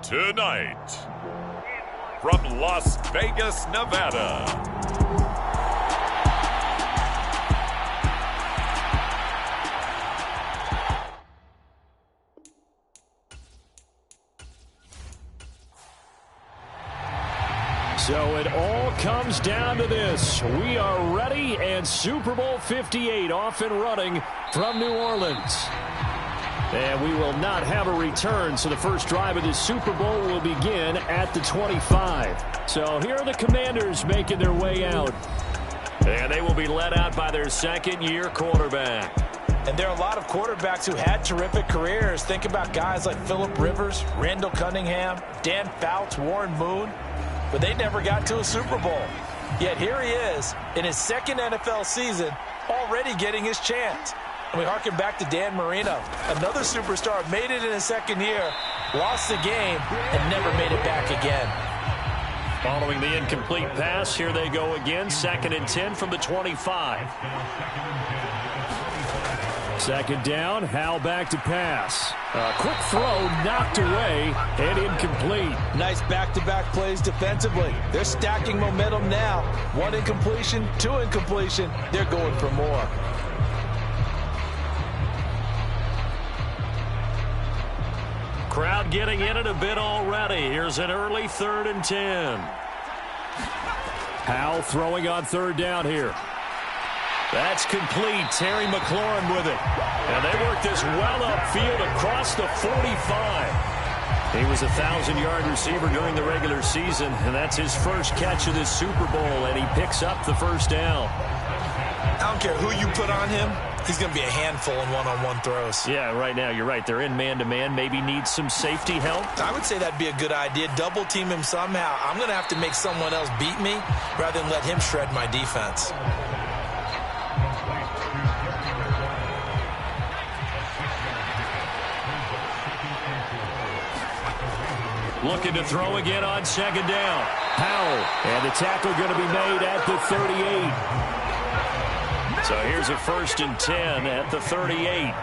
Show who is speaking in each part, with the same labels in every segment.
Speaker 1: Tonight, from Las Vegas, Nevada,
Speaker 2: so it all comes down to this. We are ready, and Super Bowl 58 off and running from New Orleans. And we will not have a return, so the first drive of the Super Bowl will begin at the 25. So here are the Commanders making their way out. And they will be led out by their second-year quarterback.
Speaker 3: And there are a lot of quarterbacks who had terrific careers. Think about guys like Phillip Rivers, Randall Cunningham, Dan Fouts, Warren Moon. But they never got to a Super Bowl. Yet here he is in his second NFL season, already getting his chance. And we harken back to Dan Marino, another superstar, made it in his second year, lost the game, and never made it back again.
Speaker 2: Following the incomplete pass, here they go again, 2nd and 10 from the 25. Second down, Howell back to pass. A quick throw knocked away and incomplete.
Speaker 3: Nice back-to-back plays defensively. They're stacking momentum now. 1 incompletion, 2 incompletion. They're going for more.
Speaker 2: Crowd getting in it a bit already. Here's an early 3rd and 10. Howell throwing on 3rd down here. That's complete. Terry McLaurin with it. And they work this well upfield across the 45. He was a 1,000-yard receiver during the regular season, and that's his first catch of this Super Bowl, and he picks up the first down.
Speaker 3: I don't care who you put on him. He's going to be a handful in one-on-one throws.
Speaker 2: Yeah, right now, you're right. They're in man-to-man. Maybe needs some safety help.
Speaker 3: I would say that'd be a good idea. Double team him somehow. I'm going to have to make someone else beat me rather than let him shred my defense.
Speaker 2: Looking to throw again on 2nd down. Howell, and the tackle going to be made at the 38. So here's a 1st and 10 at the 38.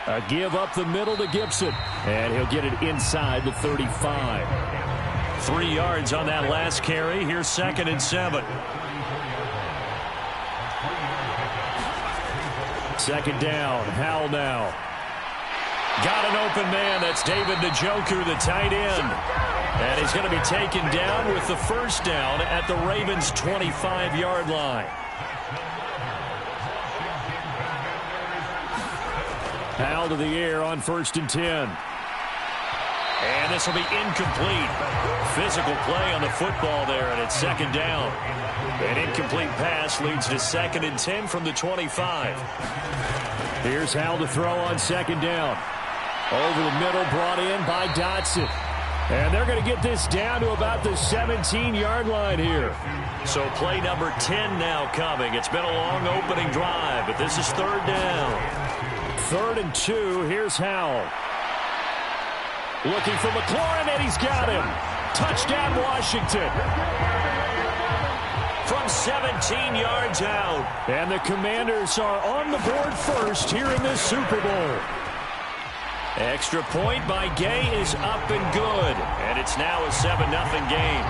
Speaker 2: A give up the middle to Gibson, and he'll get it inside the 35. 3 yards on that last carry. Here's 2nd and 7. 2nd down, Howell now. Got an open man. That's David Njoku, the tight end. And he's going to be taken down with the first down at the Ravens' 25-yard line. Howell to the air on 1st and 10. And this will be incomplete. Physical play on the football there, and it's 2nd down. An incomplete pass leads to 2nd and 10 from the 25. Here's Howell to throw on 2nd down. Over the middle, brought in by Dotson. And they're going to get this down to about the 17-yard line here. So play number 10 now coming. It's been a long opening drive, but this is 3rd down. 3rd and 2. Here's Howell. Looking for McLaurin, and he's got him. Touchdown, Washington. From 17 yards out. And the Commanders are on the board first here in this Super Bowl. Extra point by Gay is up and good. And it's now a 7-0 game.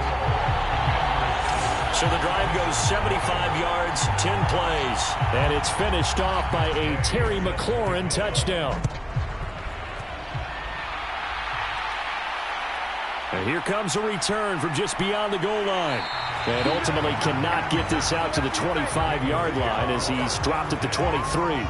Speaker 2: So the drive goes 75 yards, 10 plays. And it's finished off by a Terry McLaurin touchdown. And here comes a return from just beyond the goal line. And ultimately cannot get this out to the 25-yard line as he's dropped at the 23.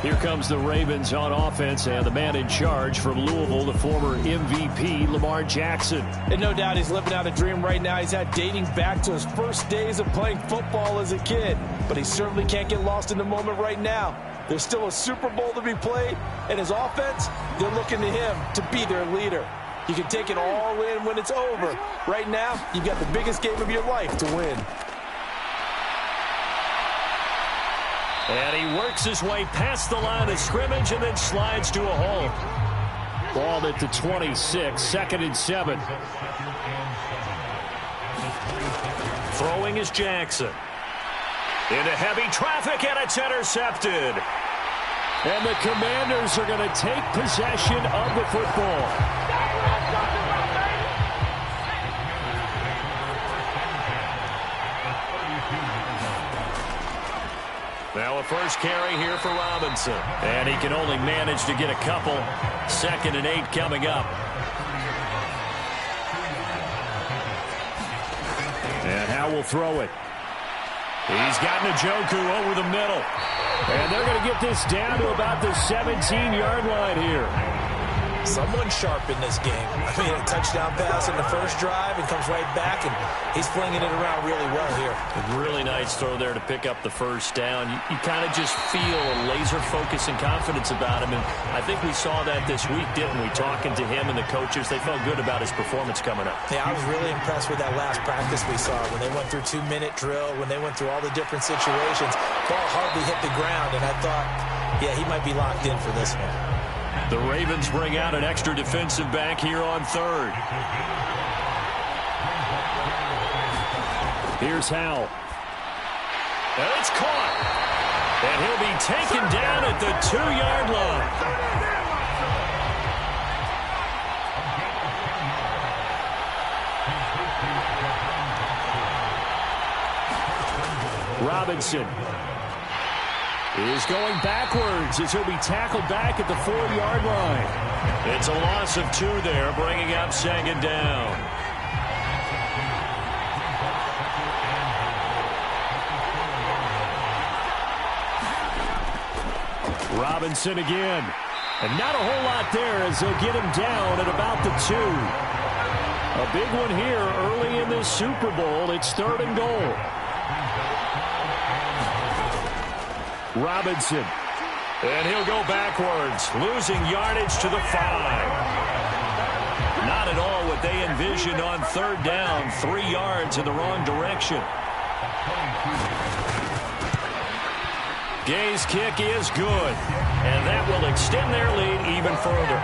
Speaker 2: Here comes the Ravens on offense, and the man in charge from Louisville, the former MVP, Lamar Jackson.
Speaker 3: And no doubt he's living out a dream right now. He's had dating back to his first days of playing football as a kid. But he certainly can't get lost in the moment right now. There's still a Super Bowl to be played, and his offense, they're looking to him to be their leader. You can take it all in when it's over. Right now, you've got the biggest game of your life to win.
Speaker 2: And he works his way past the line of scrimmage and then slides to a halt. Ball at the 26, 2nd and 7. Throwing is Jackson. Into heavy traffic, and it's intercepted. And the Commanders are going to take possession of the football. Now a first carry here for Robinson. And he can only manage to get a couple. 2nd and 8 coming up. And Howe will throw it. He's got Njoku over the middle. And they're going to get this down to about the 17-yard line here.
Speaker 3: Someone sharp in this game. I mean, a touchdown pass in the first drive and comes right back, and he's flinging it around really well here.
Speaker 2: A really nice throw there to pick up the first down. You kind of just feel a laser focus and confidence about him, and I think we saw that this week, didn't we? Talking to him and the coaches, they felt good about his performance coming up.
Speaker 3: Yeah, I was really impressed with that last practice we saw when they went through 2-minute drill, when they went through all the different situations. Ball hardly hit the ground, and I thought, yeah, he might be locked in for this one.
Speaker 2: The Ravens bring out an extra defensive back here on 3rd. Here's Howe. And it's caught. And he'll be taken down at the 2-yard line. Robinson is going backwards as he'll be tackled back at the 4-yard line. It's a loss of 2 there, bringing up 2nd down. Robinson again. And not a whole lot there as they'll get him down at about the 2. A big one here early in this Super Bowl. It's 3rd and goal. Robinson. And he'll go backwards, losing yardage to the 5. Not at all what they envisioned on 3rd down. 3 yards in the wrong direction. Gay's kick is good. And that will extend their lead even further.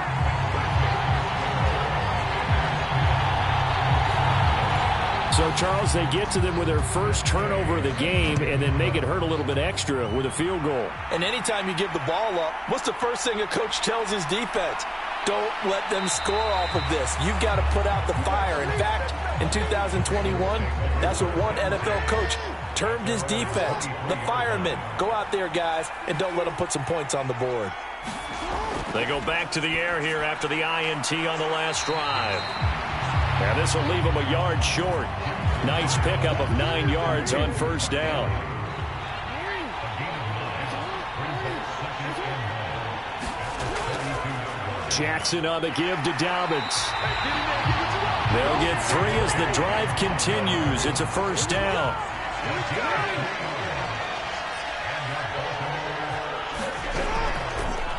Speaker 2: So, Charles, they get to them with their first turnover of the game and then make it hurt a little bit extra with a field goal.
Speaker 3: And anytime you give the ball up, what's the first thing a coach tells his defense? Don't let them score off of this. You've got to put out the fire. In fact, in 2021, that's what one NFL coach termed his defense. The firemen. Go out there, guys, and don't let them put some points on the board.
Speaker 2: They go back to the air here after the INT on the last drive. Now this will leave them a yard short. Nice pickup of 9 yards on 1st down. Jackson on the give to Dobbins. They'll get 3 as the drive continues. It's a 1st down.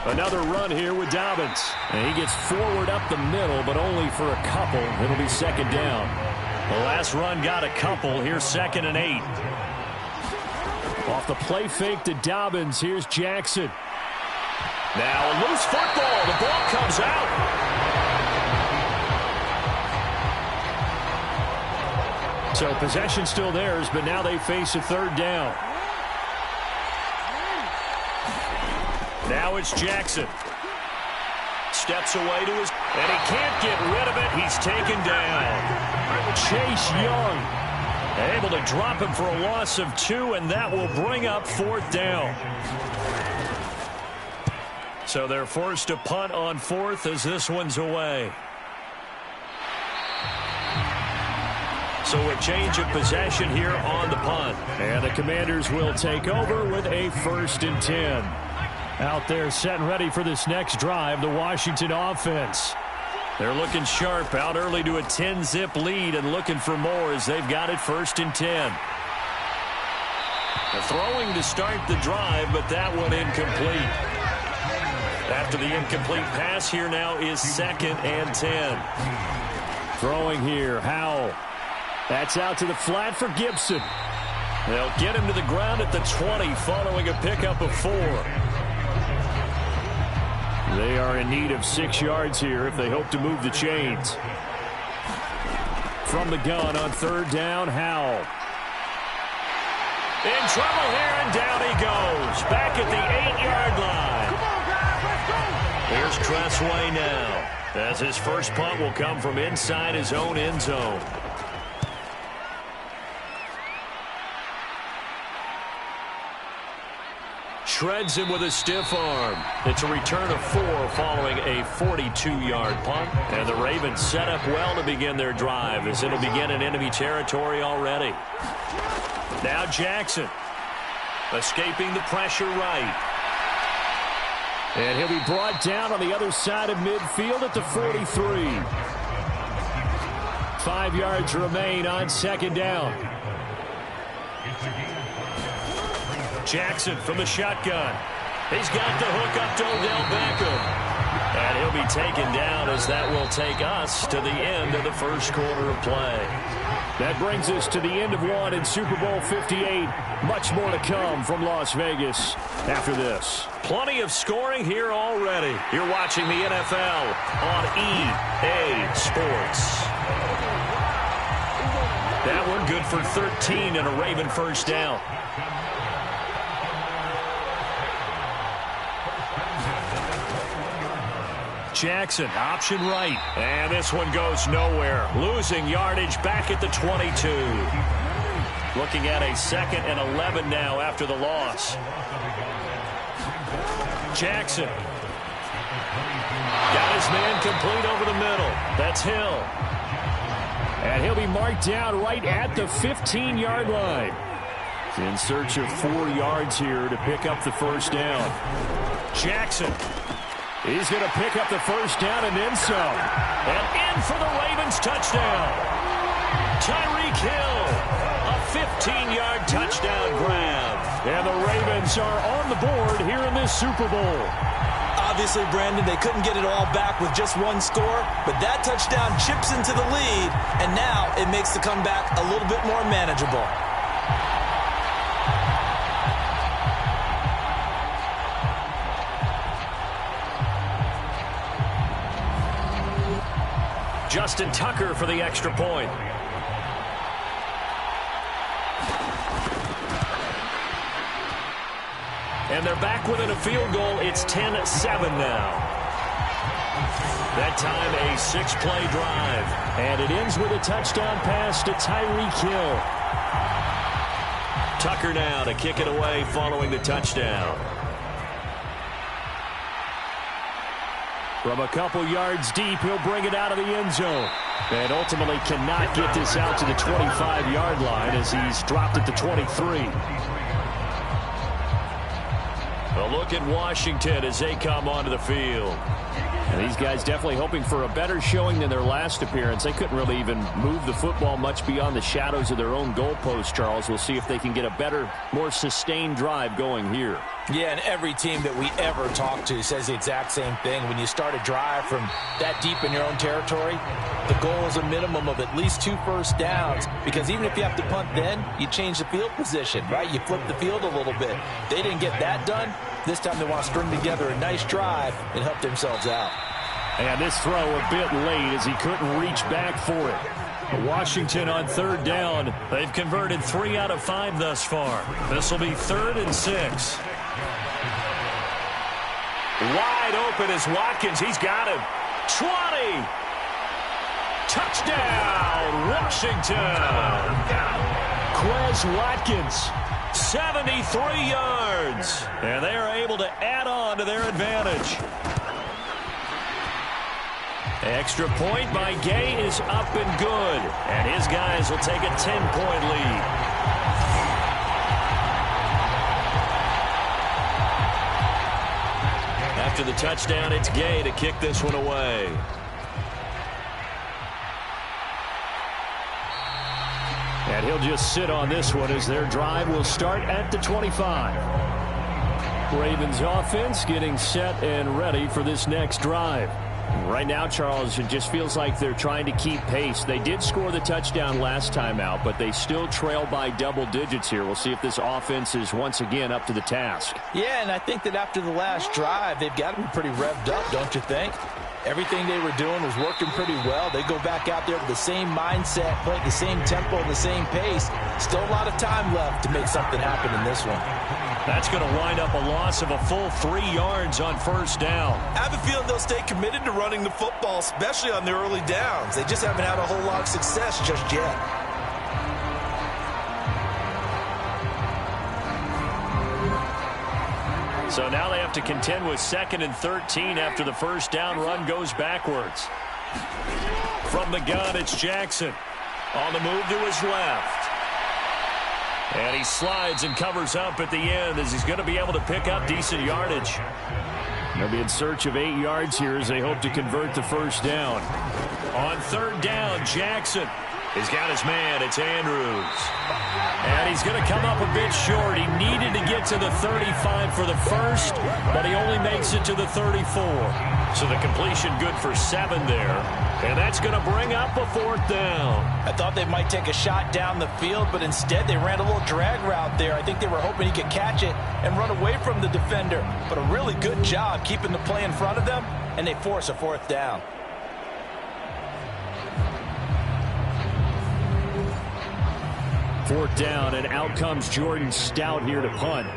Speaker 2: Another run here with Dobbins. And he gets forward up the middle, but only for a couple. It'll be 2nd down. The last run got a couple. Here's 2nd and 8. Off the play fake to Dobbins. Here's Jackson. Now a loose football. The ball comes out. So possession still theirs, but now they face a 3rd down. Now it's Jackson. Steps away to his... And he can't get rid of it. He's taken down. Chase Young able to drop him for a loss of 2, and that will bring up 4th down. So they're forced to punt on 4th as this one's away. So a change of possession here on the punt. And the Commanders will take over with a 1st and 10. Out there set and ready for this next drive, the Washington offense. They're looking sharp, out early to a 10-zip lead and looking for more as they've got it 1st and 10. They're throwing to start the drive, but that one incomplete. After the incomplete pass, here now is 2nd and 10. Throwing here, Howell. That's out to the flat for Gibson. They'll get him to the ground at the 20 following a pickup of 4. They are in need of 6 yards here if they hope to move the chains. From the gun on 3rd down, Howell. In trouble here, and down he goes. Back at the 8-yard line. Here's Cressway now, as his first punt will come from inside his own end zone. Shreds him with a stiff arm. It's a return of 4 following a 42-yard punt. And the Ravens set up well to begin their drive, as it'll begin in enemy territory already. Now Jackson, escaping the pressure right. And he'll be brought down on the other side of midfield at the 43. 5 yards remain on second down. Jackson from the shotgun. He's got the hook up to Odell Beckham. And he'll be taken down, as that will take us to the end of the first quarter of play. That brings us to the end of one in Super Bowl 58. Much more to come from Las Vegas after this. Plenty of scoring here already. You're watching the NFL on EA Sports. That one good for 13 and a Raven first down. Jackson, option right. And this one goes nowhere. Losing yardage back at the 22. Looking at a 2nd and 11 now after the loss. Jackson. Got his man complete over the middle. That's Hill. And he'll be marked down right at the 15-yard line. In search of 4 yards here to pick up the first down. Jackson. He's going to pick up the first down and then some. And in for the Ravens touchdown. Tyreek Hill, a 15-yard touchdown grab. And the Ravens are on the board here in this Super Bowl.
Speaker 4: Obviously, Brandon, they couldn't get it all back with just one score, but that touchdown chips into the lead, and now it makes the comeback a little bit more manageable.
Speaker 2: Justin Tucker for the extra point. And they're back within a field goal. It's 10-7 now. That time a 6-play drive. And it ends with a touchdown pass to Tyreek Hill. Tucker now to kick it away following the touchdown. From a couple yards deep, he'll bring it out of the end zone. And ultimately cannot get this out to the 25-yard line as he's dropped at the 23. A look at Washington as they come onto the field. And these guys definitely hoping for a better showing than their last appearance. They couldn't really even move the football much beyond the shadows of their own goalpost, Charles. We'll see if they can get a better, more sustained drive going here.
Speaker 3: Yeah, and every team that we ever talk to says the exact same thing. When you start a drive from that deep in your own territory, the goal is a minimum of at least 2 first downs. Because even if you have to punt then, you change the field position, right? You flip the field a little bit. They didn't get that done. This time they want to string together a nice drive and help themselves out.
Speaker 2: And this throw a bit late as he couldn't reach back for it. Washington on 3rd down. They've converted 3 out of 5 thus far. This will be 3rd and 6. Wide open is Watkins. He's got him. 20. Touchdown, Washington. Quez Watkins, 73 yards. And they are able to add on to their advantage. Extra point by Gay is up and good. And his guys will take a 10-point lead. After the touchdown, it's Gay to kick this one away. And he'll just sit on this one as their drive will start at the 25. Ravens offense getting set and ready for this next drive. Right now, Charles, it just feels like they're trying to keep pace. They did score the touchdown last time out, but they still trail by double digits here. We'll see if this offense is once again up to the task.
Speaker 3: Yeah, and I think that after the last drive, they've got to be pretty revved up, don't you think? Everything they were doing was working pretty well. They go back out there with the same mindset, play at the same tempo, the same pace. Still a lot of time left to make something happen in this one.
Speaker 2: That's going to wind up a loss of a full 3 yards on first down.
Speaker 4: I have a feeling they'll stay committed to running the football, especially on the early downs. They just haven't had a whole lot of success just yet.
Speaker 2: So now they have to contend with 2nd and 13 after the first down run goes backwards. From the gun, it's Jackson. On the move to his left. And he slides and covers up at the end as he's going to be able to pick up decent yardage. They'll be in search of 8 yards here as they hope to convert the first down. On 3rd down, Jackson. He's got his man. It's Andrews. And he's going to come up a bit short. He needed to get to the 35 for the first, but he only makes it to the 34. So the completion good for 7 there. And that's going to bring up a 4th down.
Speaker 3: I thought they might take a shot down the field, but instead they ran a little drag route there. I think they were hoping he could catch it and run away from the defender. But a really good job keeping the play in front of them, and they force a 4th down.
Speaker 2: 4th down, and out comes Jordan Stout here to punt.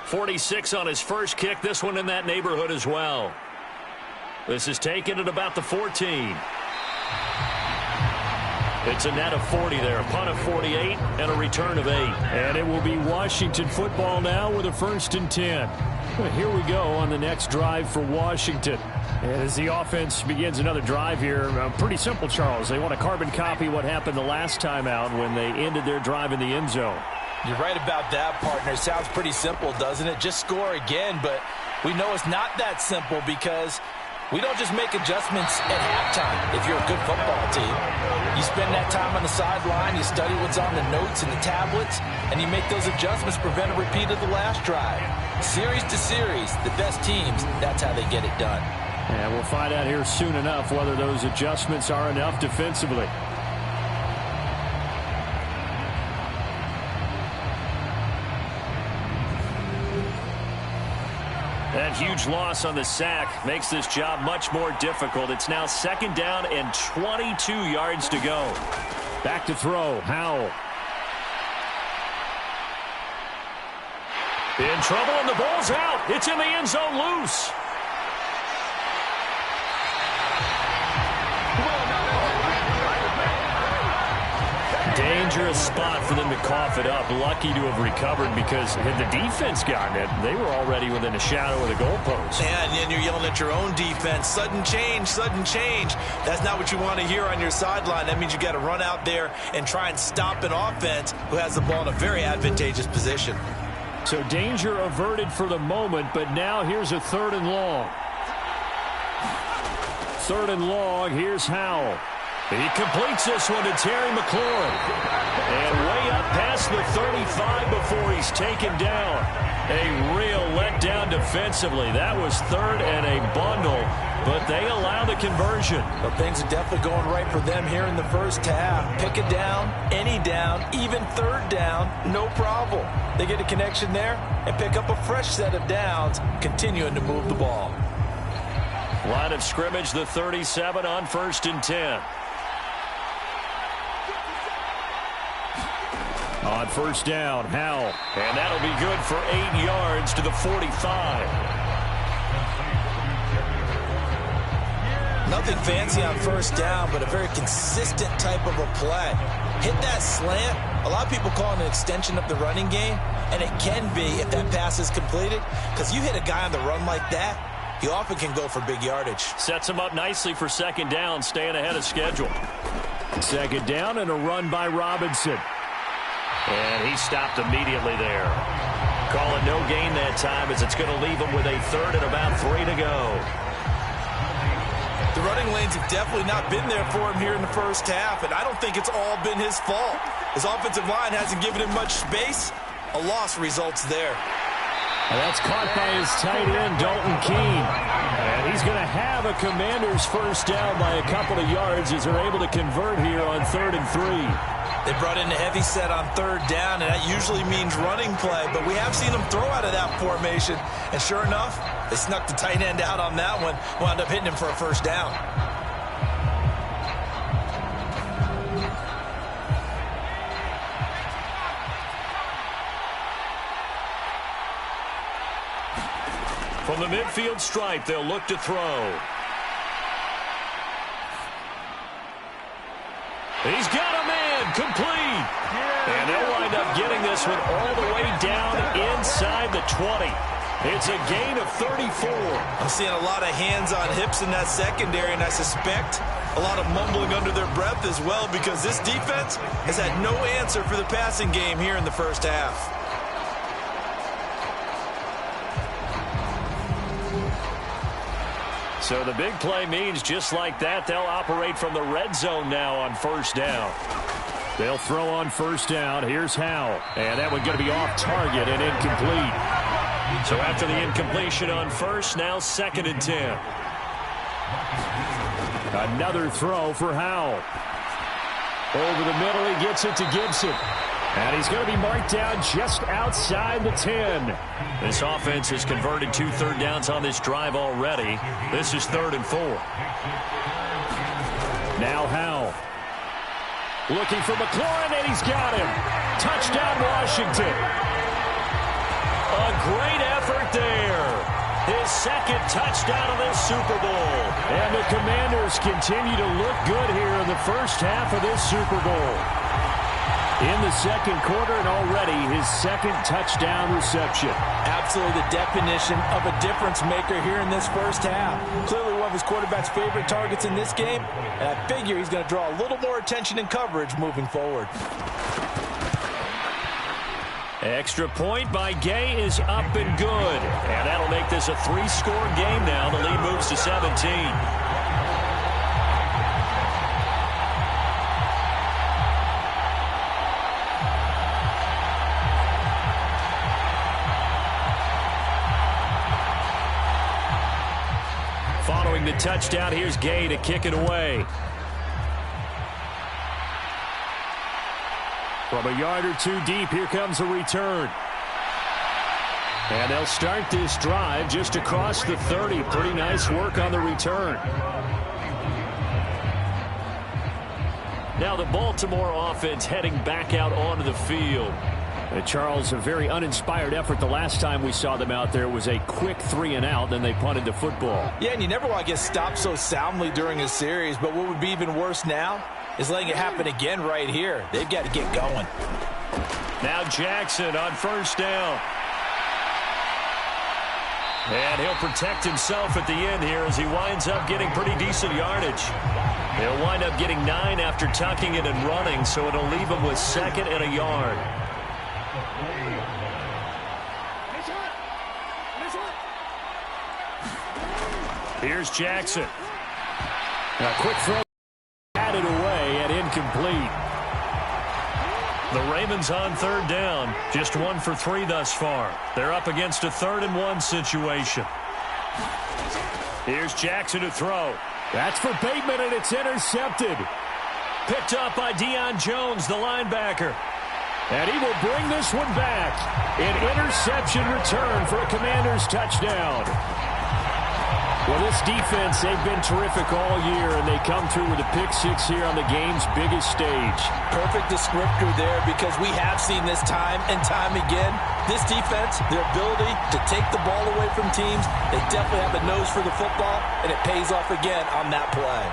Speaker 2: 46 on his first kick. This one in that neighborhood as well. This is taken at about the 14. It's a net of 40 there. A punt of 48 and a return of 8. And it will be Washington football now with a 1st and 10. Here we go on the next drive for Washington. As the offense begins another drive here, pretty simple, Charles. They want to carbon copy what happened the last time out when they ended their drive in the end zone.
Speaker 3: You're right about that, partner. Sounds pretty simple, doesn't it? Just score again, but we know it's not that simple because we don't just make adjustments at halftime if you're a good football team. You spend that time on the sideline, you study what's on the notes and the tablets, and you make those adjustments, prevent a repeat of the last drive. Series to series, the best teams, that's how they get it done.
Speaker 2: And we'll find out here soon enough whether those adjustments are enough defensively. That huge loss on the sack makes this job much more difficult. It's now 2nd down and 22 yards to go. Back to throw, Howell. In trouble, and the ball's out. It's in the end zone loose. Dangerous spot for them to cough it up. Lucky to have recovered because had the defense gotten it, they were already within a shadow of the goalpost.
Speaker 4: Yeah, and you're yelling at your own defense. Sudden change, sudden change. That's not what you want to hear on your sideline. That means you got to run out there and try and stop an offense who has the ball in a very advantageous position.
Speaker 2: So danger averted for the moment, but now here's a 3rd and long. 3rd and long, here's Howell. He completes this one to Terry McLaurin. And way up past the 35 before he's taken down. A real letdown defensively. That was 3rd and a bundle, but they allow the conversion.
Speaker 3: Well, things are definitely going right for them here in the first half. Pick a down, any down, even 3rd down, no problem. They get a connection there and pick up a fresh set of downs, continuing to move the ball.
Speaker 2: Line of scrimmage, the 37 on 1st and 10. On 1st down, Howell. And that'll be good for 8 yards to the 45.
Speaker 3: Nothing fancy on 1st down, but a very consistent type of a play. Hit that slant. A lot of people call it an extension of the running game, and it can be if that pass is completed, because you hit a guy on the run like that, he often can go for big yardage.
Speaker 2: Sets him up nicely for 2nd down, staying ahead of schedule. 2nd down and a run by Robinson. And he stopped immediately there. Call it no gain that time as it's going to leave him with a 3rd and about 3 to go.
Speaker 4: The running lanes have definitely not been there for him here in the first half, and I don't think it's all been his fault. His offensive line hasn't given him much space. A loss results there.
Speaker 2: And that's caught by his tight end, Dalton Keene. And he's going to have a Commanders 1st down by a couple of yards as they're able to convert here on 3rd and 3.
Speaker 4: They brought in a heavy set on third down, and that usually means running play, but we have seen them throw out of that formation, and sure enough, they snuck the tight end out on that one, wound up hitting him for a first down.
Speaker 2: From the midfield stripe, they'll look to throw. He's got a man, complete. And they'll wind up getting this one all the way down inside the 20. It's a gain of 34.
Speaker 4: I'm seeing a lot of hands on hips in that secondary, and I suspect a lot of mumbling under their breath as well, because this defense has had no answer for the passing game here in the first half.
Speaker 2: So the big play means just like that, they'll operate from the red zone now on first down. They'll throw on first down. Here's Howell. And that one going to be off target and incomplete. So after the incompletion on first, now 2nd and 10. Another throw for Howell. Over the middle, he gets it to Gibson. And he's going to be marked down just outside the 10. This offense has converted 2 third downs on this drive already. This is 3rd and 4. Now Howell. Looking for McLaurin, and he's got him. Touchdown, Washington. A great effort there. His 2nd touchdown of this Super Bowl. And the Commanders continue to look good here in the first half of this Super Bowl. In the 2nd quarter, and already his 2nd touchdown reception.
Speaker 3: Absolutely the definition of a difference maker here in this first half. Clearly one of his quarterback's favorite targets in this game, and I figure he's going to draw a little more attention and coverage moving forward.
Speaker 2: Extra point by Gay is up and good. And that'll make this a 3-score game now. The lead moves to 17. Following the touchdown, here's Gay to kick it away. From a yard or 2 deep, here comes a return. And they'll start this drive just across the 30. Pretty nice work on the return. Now the Baltimore offense heading back out onto the field. Charles, a very uninspired effort the last time we saw them out there. Was a quick 3 and out, then they punted the football.
Speaker 3: Yeah, and you never want to get stopped so soundly during a series, but what would be even worse now is letting it happen again right here. They've got to get going.
Speaker 2: Now Jackson on first down. And he'll protect himself at the end here as he winds up getting pretty decent yardage. They'll wind up getting 9 after tucking it and running, so it'll leave him with 2nd and a yard. Here's Jackson. A quick throw. Added away and incomplete. The Ravens on 3rd down. Just 1 for 3 thus far. They're up against a 3rd and 1 situation. Here's Jackson to throw. That's for Bateman, and it's intercepted. Picked up by Deion Jones, the linebacker. And he will bring this one back. An interception return for a Commanders touchdown. Well, this defense, they've been terrific all year, and they come through with a pick-6 here on the game's biggest stage.
Speaker 3: Perfect descriptor there, because we have seen this time and time again. This defense, their ability to take the ball away from teams, they definitely have a nose for the football, and it pays off again on that play.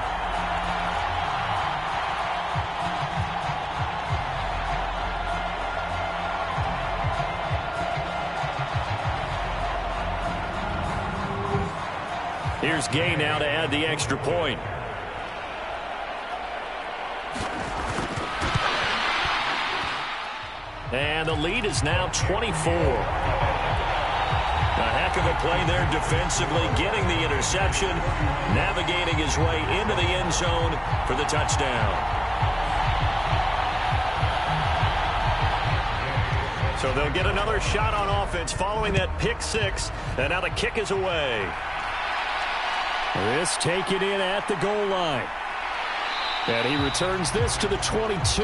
Speaker 2: Here's Gay now to add the extra point. And the lead is now 24. A heck of a play there defensively, getting the interception, navigating his way into the end zone for the touchdown. So they'll get another shot on offense following that pick-6, and now the kick is away. This taken in at the goal line. And he returns this to the 22.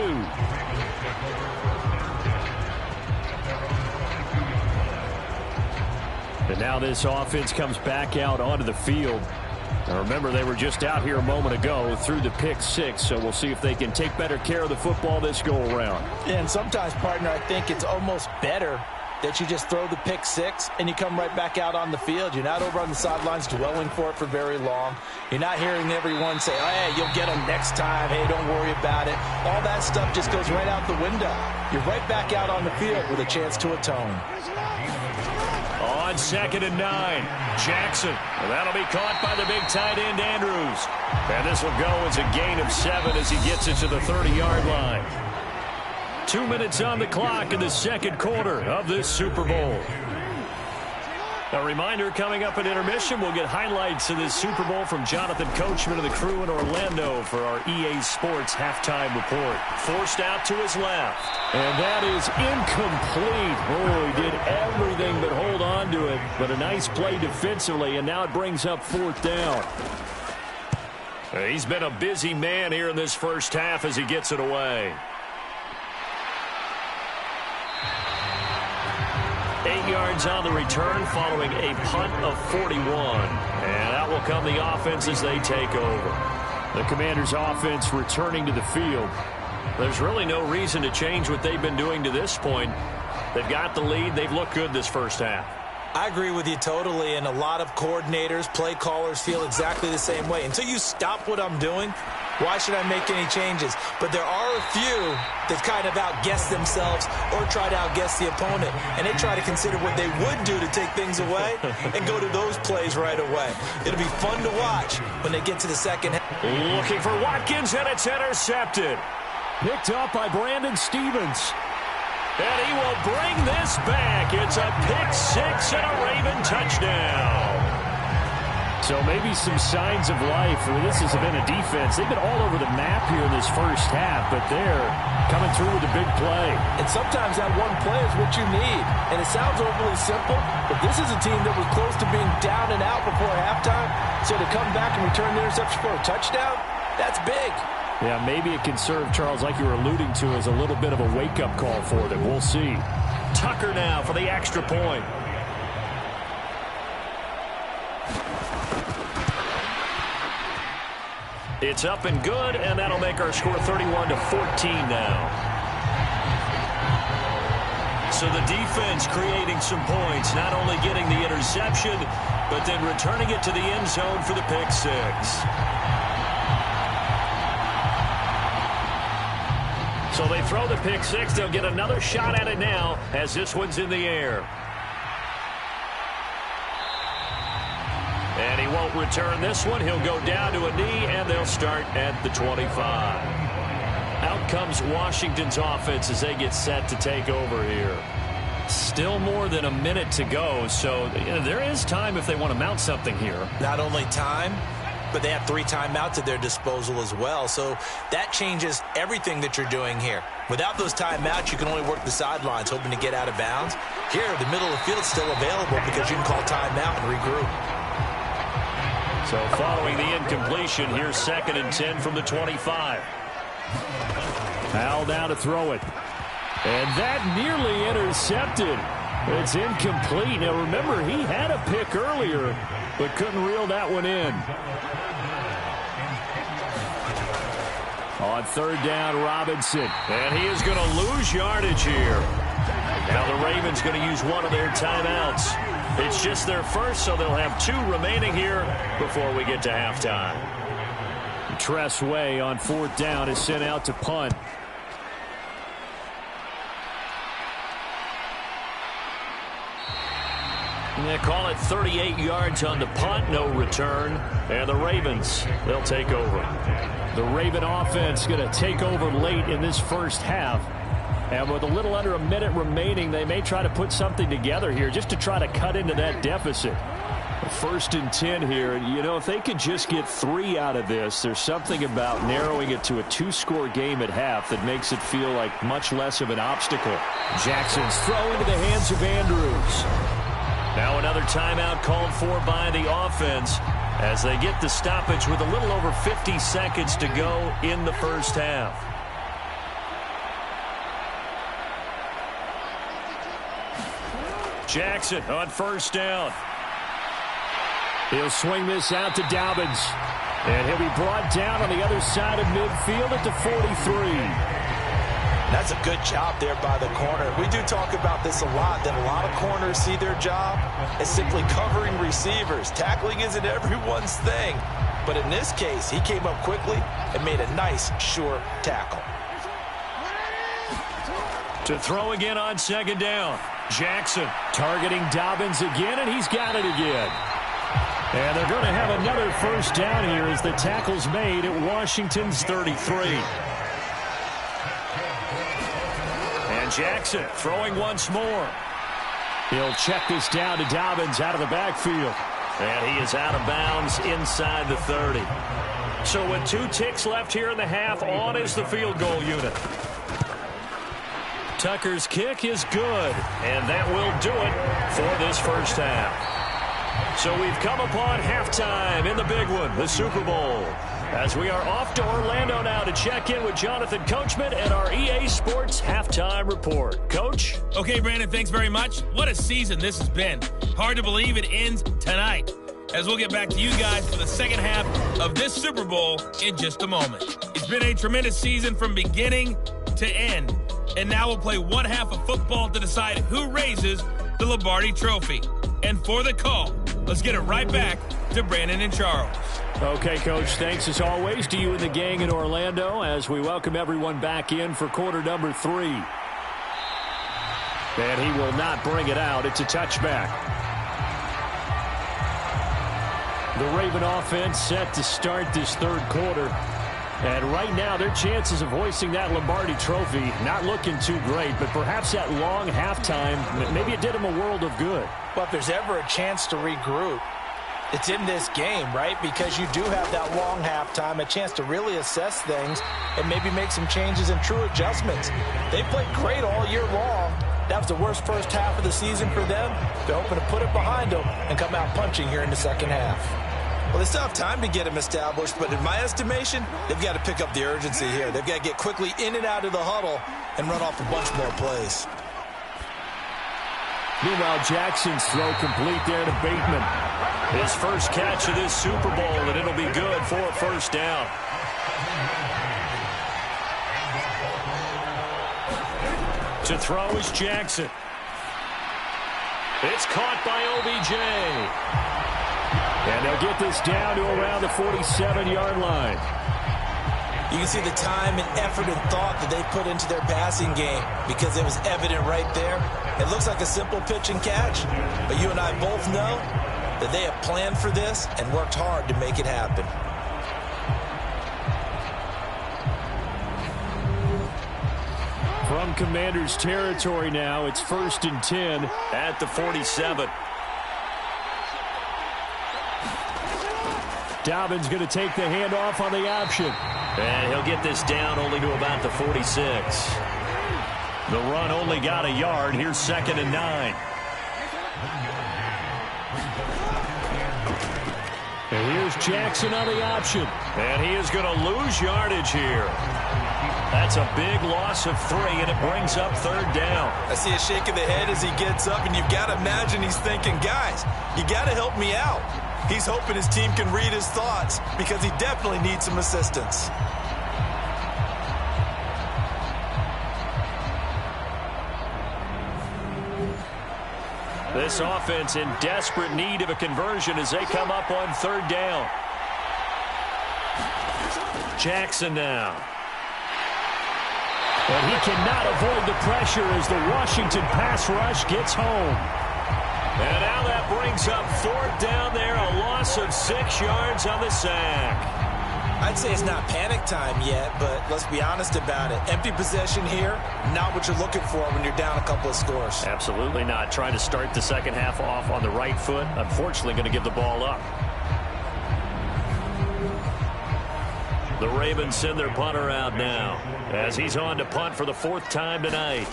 Speaker 2: And now this offense comes back out onto the field. Now remember, they were just out here a moment ago through the pick six, so we'll see if they can take better care of the football this go-around.
Speaker 3: Yeah, and sometimes, partner, I think it's almost better that you just throw the pick six and you come right back out on the field. You're not over on the sidelines dwelling for it for very long. You're not hearing everyone say, oh, hey, you'll get them next time. Hey, don't worry about it. All that stuff just goes right out the window. You're right back out on the field with a chance to atone.
Speaker 2: On 2nd and 9, Jackson. And that'll be caught by the big tight end, Andrews. And this will go as a gain of 7 as he gets it to the 30-yard line. 2 minutes on the clock in the second quarter of this Super Bowl. A reminder, coming up at intermission, we'll get highlights of this Super Bowl from Jonathan Coachman and the crew in Orlando for our EA Sports halftime report. Forced out to his left. And that is incomplete. Oh, he did everything but hold on to it. But a nice play defensively, and now it brings up 4th down. He's been a busy man here in this first half as he gets it away. 8 yards on the return following a punt of 41. And out will come the offense as they take over. The Commanders' offense returning to the field. There's really no reason to change what they've been doing to this point. They've got the lead. They've looked good this first half.
Speaker 4: I agree with you totally, and a lot of coordinators, play callers feel exactly the same way. Until you stop what I'm doing, why should I make any changes? But there are a few that kind of outguess themselves or try to outguess the opponent, and they try to consider what they would do to take things away and go to those plays right away. It'll be fun to watch when they get to the second half.
Speaker 2: Looking for Watkins, and it's intercepted. Picked up by Brandon Stevens. And he will bring this back. It's a pick six and a Raven touchdown. So maybe some signs of life. This has been a defense. They've been all over the map here in this first half, but they're coming through with a big play.
Speaker 3: And sometimes that one play is what you need. And it sounds overly simple, but this is a team that was close to being down and out before halftime. So to come back and return the interception for a touchdown, that's big.
Speaker 2: Yeah, maybe it can serve, Charles, like you were alluding to, as a little bit of a wake-up call for them. We'll see. Tucker now for the extra point. It's up and good, and that'll make our score 31-14 now. So the defense creating some points, not only getting the interception, but then returning it to the end zone for the pick six. So they throw the pick six. They'll get another shot at it now as this one's in the air. And he won't return this one. He'll go down to a knee, and they'll start at the 25. Out comes Washington's offense as they get set to take over here. Still more than a minute to go, so there is time if they want to mount something here.
Speaker 4: Not only time, but they have 3 timeouts at their disposal as well. So that changes everything that you're doing here. Without those timeouts, you can only work the sidelines, hoping to get out of bounds. Here, the middle of the field is still available because you can call timeout and regroup.
Speaker 2: So following the incompletion, here's 2nd and 10 from the 25. Al now to throw it. And that nearly intercepted. It's incomplete. Now remember, he had a pick earlier, but couldn't reel that one in. On 3rd down, Robinson. And he is going to lose yardage here. Now the Ravens going to use one of their timeouts. It's just their first, so they'll have 2 remaining here before we get to halftime. Tress Way on 4th down is sent out to punt. And they call it 38 yards on the punt, no return. And the Ravens, they'll take over. The Raven offense going to take over late in this first half. And with a little under a minute remaining, they may try to put something together here just to try to cut into that deficit. 1st and 10 here. You know, if they could just get 3 out of this, there's something about narrowing it to a 2-score game at half that makes it feel like much less of an obstacle. Jackson's throw into the hands of Andrews. Now another timeout called for by the offense as they get the stoppage with a little over 50 seconds to go in the first half. Jackson on first down. He'll swing this out to Dobbins. And he'll be brought down on the other side of midfield at the 43.
Speaker 3: That's a good job there by the corner. We do talk about this a lot, that a lot of corners see their job as simply covering receivers. Tackling isn't everyone's thing. But in this case, he came up quickly and made a nice, sure tackle.
Speaker 2: To throw again on second down. Jackson targeting Dobbins again, and he's got it again. And they're going to have another first down here as the tackle's made at Washington's 33. And Jackson throwing once more. He'll check this down to Dobbins out of the backfield. And he is out of bounds inside the 30. So with 2 ticks left here in the half, on is the field goal unit. Tucker's kick is good, and that will do it for this first half. So we've come upon halftime in the big one, the Super Bowl. As we are off to Orlando now to check in with Jonathan Coachman and our EA Sports Halftime Report. Coach?
Speaker 5: Okay, Brandon, thanks very much. What a season this has been. Hard to believe it ends tonight, as we'll get back to you guys for the second half of this Super Bowl in just a moment. It's been a tremendous season from beginning to end, and now we'll play one half of football to decide who raises the Lombardi Trophy. And for the call, let's get it right back to Brandon and Charles.
Speaker 2: Okay, Coach, thanks as always to you and the gang in Orlando as we welcome everyone back in for quarter number 3. And he will not bring it out. It's a touchback. The Raven offense set to start this third quarter. And right now, their chances of hoisting that Lombardi Trophy not looking too great, but perhaps that long halftime, maybe it did them a world of good.
Speaker 3: Well, if there's ever a chance to regroup, it's in this game, right? Because you do have that long halftime, a chance to really assess things and maybe make some changes and true adjustments. They played great all year long. That was the worst first half of the season for them. They're hoping to put it behind them and come out punching here in the second half.
Speaker 4: Well, they still have time to get him established, but in my estimation, they've got to pick up the urgency here. They've got to get quickly in and out of the huddle and run off a bunch more plays.
Speaker 2: Meanwhile, Jackson's throw complete there to Bateman. His first catch of this Super Bowl, and it'll be good for a first down. To throw is Jackson. It's caught by OBJ. And they'll get this down to around the 47-yard line.
Speaker 4: You can see the time and effort and thought that they put into their passing game because it was evident right there. It looks like a simple pitch and catch, but you and I both know that they have planned for this and worked hard to make it happen.
Speaker 2: From Commanders territory now, it's 1st and 10 at the 47. Dobbins going to take the handoff on the option. And he'll get this down only to about the 46. The run only got a yard. Here's 2nd and 9. And here's Jackson on the option. And he is going to lose yardage here. That's a big loss of 3, and it brings up 3rd down.
Speaker 4: I see a shake of the head as he gets up, and you've got to imagine he's thinking, guys, you got to help me out. He's hoping his team can read his thoughts because he definitely needs some assistance.
Speaker 2: This offense in desperate need of a conversion as they come up on 3rd down. Jackson now. And he cannot avoid the pressure as the Washington pass rush gets home. And now that brings up 4th down there, a loss of 6 yards on the sack.
Speaker 4: I'd say it's not panic time yet, but let's be honest about it. Empty possession here, not what you're looking for when you're down a couple of scores.
Speaker 2: Absolutely not. Trying to start the second half off on the right foot. Unfortunately, going to give the ball up. The Ravens send their punter out now as he's on to punt for the 4th time tonight.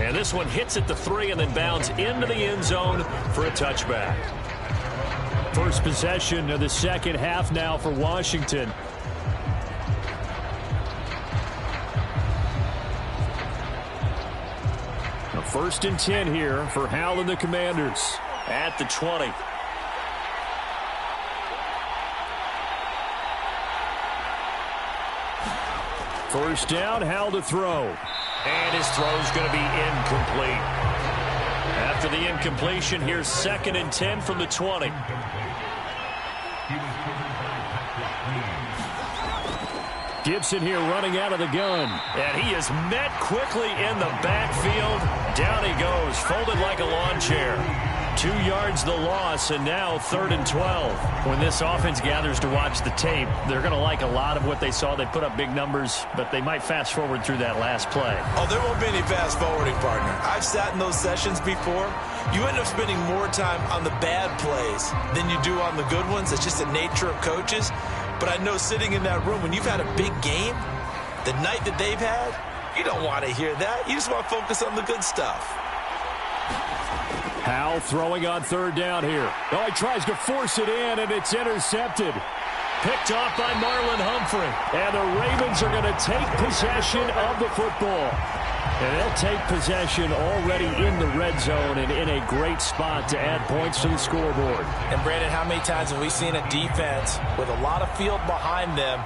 Speaker 2: And this one hits at the 3 and then bounds into the end zone for a touchback. First possession of the second half now for Washington. A 1st and 10 here for Hal and the Commanders at the 20. First down, Hal to throw. And his throw's going to be incomplete. After the incompletion, here's 2nd and 10 from the 20. Gibson here running out of the gun. And he is met quickly in the backfield. Down he goes, folded like a lawn chair. 2 yards the loss, and now 3rd and 12. When this offense gathers to watch the tape, they're going to like a lot of what they saw. They put up big numbers, but they might fast forward through that last play.
Speaker 4: Oh, there won't be any fast forwarding, partner. I've sat in those sessions before. You end up spending more time on the bad plays than you do on the good ones. It's just the nature of coaches. But I know sitting in that room, when you've had a big game, the night that they've had, you don't want to hear that. You just want to focus on the good stuff.
Speaker 2: Hal throwing on 3rd down here. Oh, he tries to force it in, and it's intercepted. Picked off by Marlon Humphrey. And the Ravens are going to take possession of the football. And they'll take possession already in the red zone and in a great spot to add points to the scoreboard.
Speaker 3: And, Brandon, how many times have we seen a defense with a lot of field behind them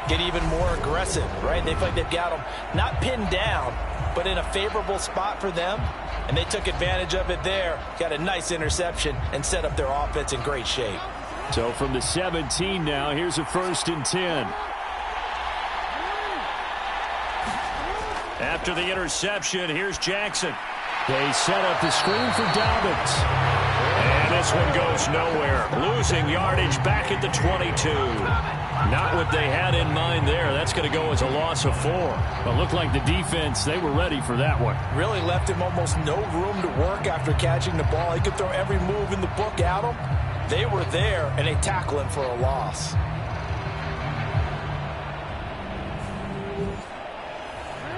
Speaker 3: get even more aggressive, right? They feel like they've got them not pinned down, but in a favorable spot for them. And they took advantage of it there, got a nice interception, and set up their offense in great shape.
Speaker 2: So from the 17 now, here's a 1st and 10. After the interception, here's Jackson. They set up the screen for Dobbins. And this one goes nowhere. Losing yardage back at the 22. Not what they had in mind there. That's going to go as a loss of 4. But looked like the defense, they were ready for that one.
Speaker 3: Really left him almost no room to work after catching the ball. He could throw every move in the book at him. They were there, and they tackle him for a loss.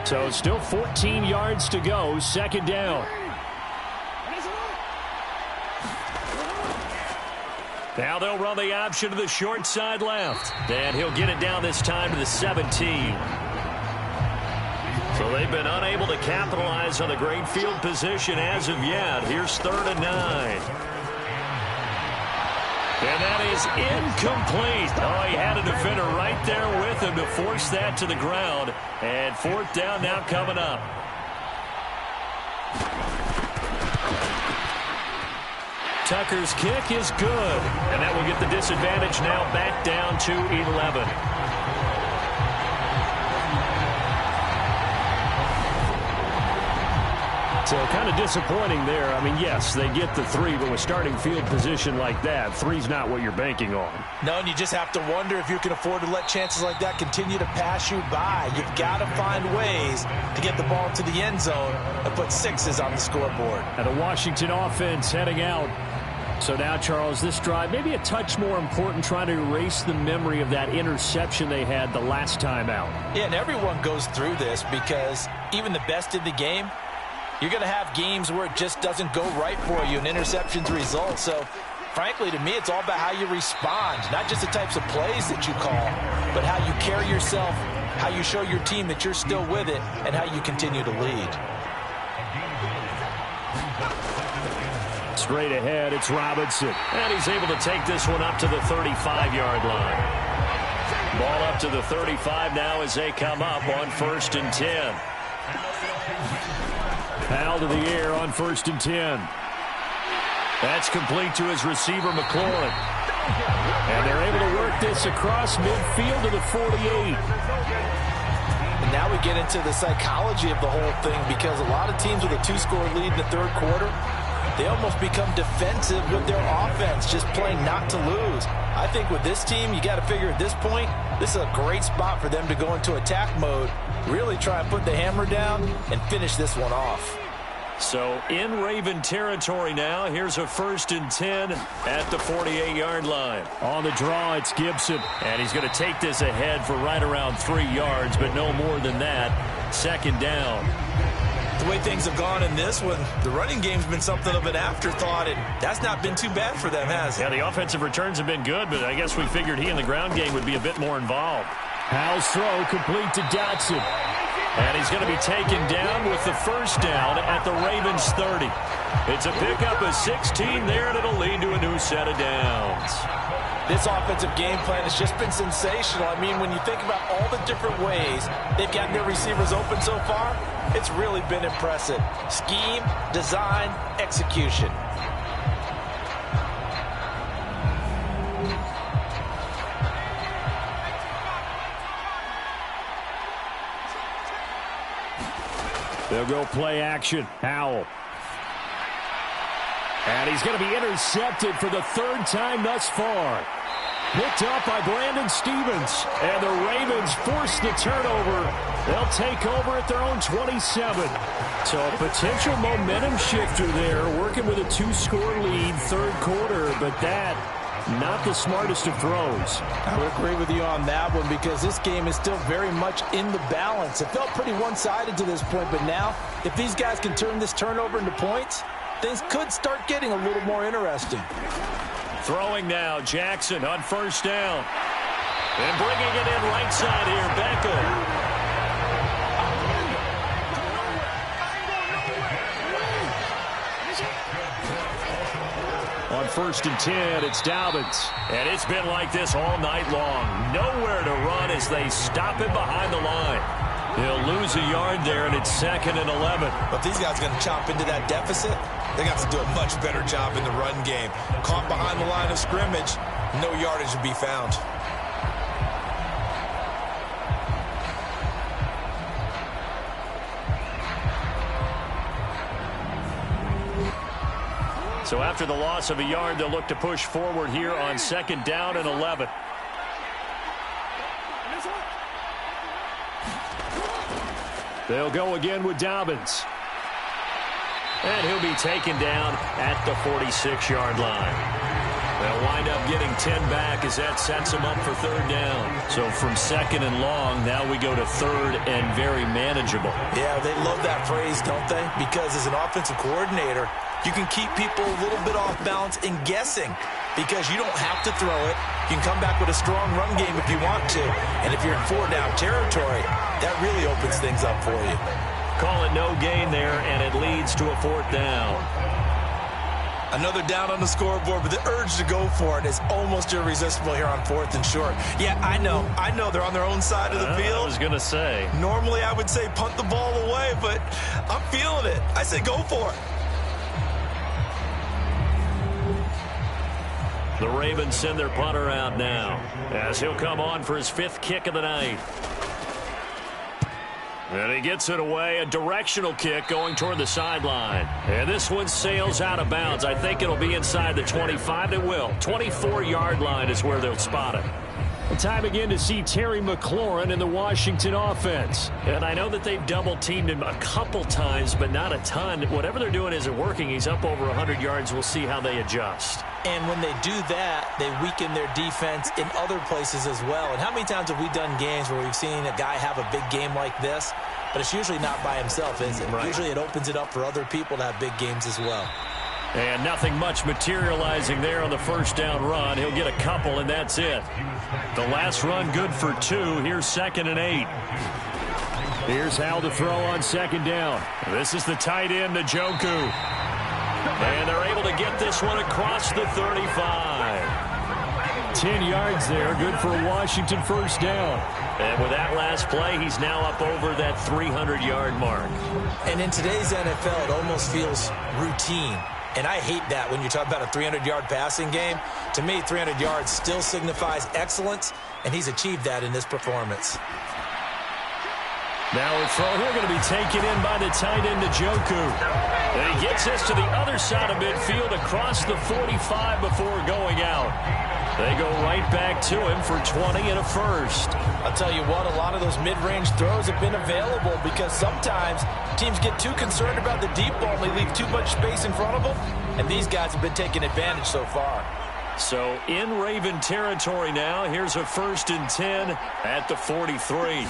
Speaker 2: So still 14 yards to go, 2nd down. Now they'll run the option to the short side left. And he'll get it down this time to the 17. So they've been unable to capitalize on the great field position as of yet. Here's 3rd and 9. And that is incomplete. Oh, he had a defender right there with him to force that to the ground. And 4th down now coming up. Tucker's kick is good. And that will get the disadvantage now back down to 11. So kind of disappointing there. I mean, yes, they get the 3, but with starting field position like that, 3's not what you're banking on.
Speaker 3: No, and you just have to wonder if you can afford to let chances like that continue to pass you by. You've got to find ways to get the ball into the end zone and put 6s on the scoreboard.
Speaker 2: And the Washington offense heading out. So now, Charles, this drive maybe a touch more important, trying to erase the memory of that interception they had the last time out.
Speaker 3: Yeah, and everyone goes through this because even the best in the game, you're going to have games where it just doesn't go right for you, and interceptions result. So, frankly, to me, it's all about how you respond, not just the types of plays that you call, but how you carry yourself, how you show your team that you're still with it, and how you continue to lead.
Speaker 2: Straight ahead, it's Robinson. And he's able to take this one up to the 35-yard line. Ball up to the 35 now as they come up on 1st and 10. Foul to the air on 1st and 10. That's complete to his receiver, McLaurin. And they're able to work this across midfield to the 48.
Speaker 3: And now we get into the psychology of the whole thing, because a lot of teams with a 2-score lead in the 3rd quarter, they almost become defensive with their offense, just playing not to lose. I think with this team, you got to figure at this point, this is a great spot for them to go into attack mode, really try and put the hammer down and finish this one off.
Speaker 2: So in Raven territory now, here's a 1st and 10 at the 48-yard line. On the draw, it's Gibson. And he's going to take this ahead for right around 3 yards, but no more than that. 2nd down.
Speaker 4: The way things have gone in this one, the running game's been something of an afterthought, and that's not been too bad for them, has it?
Speaker 2: Yeah, the offensive returns have been good, but I guess we figured he in the ground game would be a bit more involved.
Speaker 6: Howell's throw complete to Dotson.
Speaker 2: And he's going to be taken down with the first down at the Ravens 30. It's a pickup of 16 there, and it'll lead to a new set of downs.
Speaker 3: This offensive game plan has just been sensational. I mean, when you think about all the different ways they've gotten their receivers open so far, it's really been impressive. Scheme, design, execution.
Speaker 6: They'll go play action. Howell. And he's going to be intercepted for the third time thus far. Picked up by Brandon Stevens. And the Ravens force the turnover. They'll take over at their own 27. So a potential momentum shifter there, working with a 2-score lead, third quarter. But that, not the smartest of throws.
Speaker 3: I would agree with you on that one because this game is still very much in the balance. It felt pretty one-sided to this point, but now if these guys can turn this turnover into points, things could start getting a little more interesting.
Speaker 2: Throwing now, Jackson on first down. And bringing it in right side here, Beckham. On 1st and 10, it's Dobbins. And it's been like this all night long. Nowhere to run as they stop him behind the line. He'll lose a yard there, and it's 2nd and 11.
Speaker 4: But these guys are going to chop into that deficit. They got to do a much better job in the run game. Caught behind the line of scrimmage, no yardage to be found.
Speaker 2: So after the loss of a yard, they'll look to push forward here on 2nd down and 11. They'll go again with Dobbins. And he'll be taken down at the 46-yard line. They'll wind up getting 10 back as that sets them up for 3rd down. So from 2nd and long, now we go to 3rd and very manageable.
Speaker 4: Yeah, they love that phrase, don't they? Because as an offensive coordinator, you can keep people a little bit off balance and guessing because you don't have to throw it. You can come back with a strong run game if you want to. And if you're in 4-down territory, that really opens things up for you.
Speaker 2: Call it no gain there, and it leads to a 4th down.
Speaker 4: Another down on the scoreboard, but the urge to go for it is almost irresistible here on 4th and short. Yeah, I know they're on their own side of the field.
Speaker 2: I was going to say.
Speaker 4: Normally I would say punt the ball away, but I'm feeling it. I say go for it.
Speaker 2: The Ravens send their punter out now as he'll come on for his 5th kick of the night. And he gets it away, a directional kick going toward the sideline. And this one sails out of bounds. I think it'll be inside the 25. It will. 24-yard line is where they'll spot it.
Speaker 6: Time again to see Terry McLaurin in the Washington offense.
Speaker 2: And I know that they've double-teamed him a couple times, but not a ton. Whatever they're doing isn't working. He's up over 100 yards. We'll see how they adjust.
Speaker 3: And when they do that, they weaken their defense in other places as well. And how many times have we done games where we've seen a guy have a big game like this, but it's usually not by himself, is it? Right. Usually it opens it up for other people to have big games as well.
Speaker 2: And nothing much materializing there on the 1st down run. He'll get a couple, and that's it. The last run good for 2. Here's 2nd and 8.
Speaker 6: Here's Howell to throw on 2nd down.
Speaker 2: This is the tight end, Njoku. And they're able to get this one across the 35.
Speaker 6: 10 yards there, good for a Washington 1st down.
Speaker 2: And with that last play, he's now up over that 300-yard mark.
Speaker 3: And in today's NFL, it almost feels routine. And I hate that when you talk about a 300-yard passing game. To me, 300 yards still signifies excellence, and he's achieved that in this performance.
Speaker 2: Now a throw here going to be taken in by the tight end, Njoku. And he gets this to the other side of midfield across the 45 before going out. They go right back to him for 20 and a 1st.
Speaker 3: I'll tell you what, a lot of those mid-range throws have been available because sometimes teams get too concerned about the deep ball and they leave too much space in front of them, and these guys have been taking advantage so far.
Speaker 2: So in Raven territory now, here's a 1st and 10 at the 43.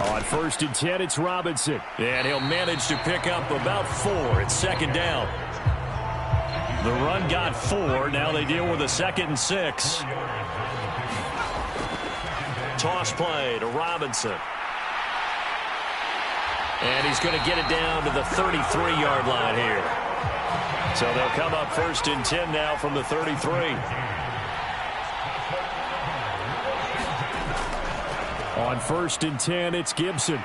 Speaker 6: On 1st and 10, it's Robinson.
Speaker 2: And he'll manage to pick up about 4. It's 2nd down. The run got 4. Now they deal with a 2nd and 6. Toss play to Robinson. And he's going to get it down to the 33-yard line here. So they'll come up 1st and 10 now from the 33.
Speaker 6: On 1st and 10, it's Gibson.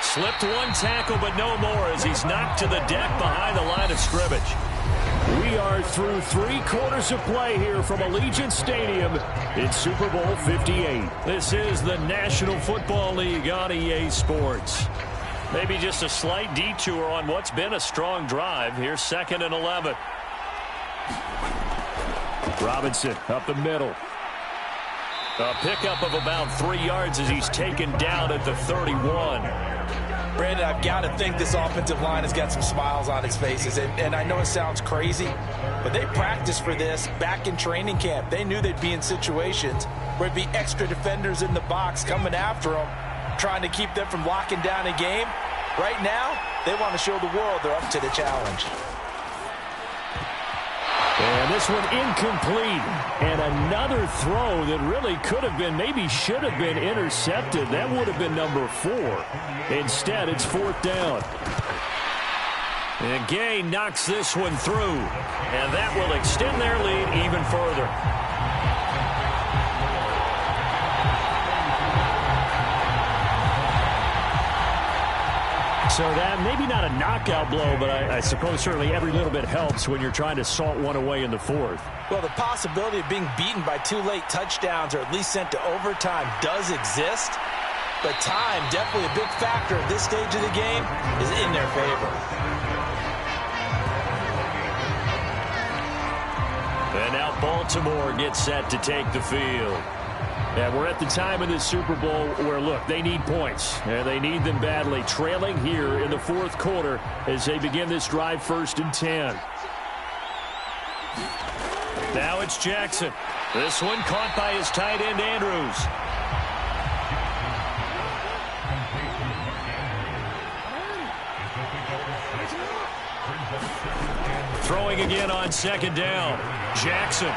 Speaker 2: Slipped one tackle, but no more as he's knocked to the deck behind the line of scrimmage.
Speaker 6: We are through 3 quarters of play here from Allegiant Stadium in Super Bowl 58.
Speaker 2: This is the National Football League on EA Sports. Maybe just a slight detour on what's been a strong drive. Here's 2nd and 11.
Speaker 6: Robinson up the middle.
Speaker 2: A pickup of about 3 yards as he's taken down at the 31.
Speaker 3: Brandon, I've got to think this offensive line has got some smiles on its faces. And I know it sounds crazy, but they practiced for this back in training camp. They knew they'd be in situations where there'd be extra defenders in the box coming after them, trying to keep them from locking down a game. Right now, they want to show the world they're up to the challenge.
Speaker 6: And this one incomplete. And another throw that really could have been, maybe should have been intercepted. That would have been number 4. Instead, it's 4th down.
Speaker 2: And Gay knocks this one through. And that will extend their lead even further.
Speaker 6: So that maybe not a knockout blow, but I suppose certainly every little bit helps when you're trying to salt one away in the 4th.
Speaker 3: Well, the possibility of being beaten by 2 late touchdowns or at least sent to overtime does exist. But time, definitely a big factor at this stage of the game, is in their favor.
Speaker 2: And now Baltimore gets set to take the field.
Speaker 6: And we're at the time of this Super Bowl where, look, they need points. And they need them badly. Trailing here in the 4th quarter as they begin this drive 1st and 10.
Speaker 2: Now it's Jackson. This one caught by his tight end, Andrews. Throwing again on 2nd down. Jackson.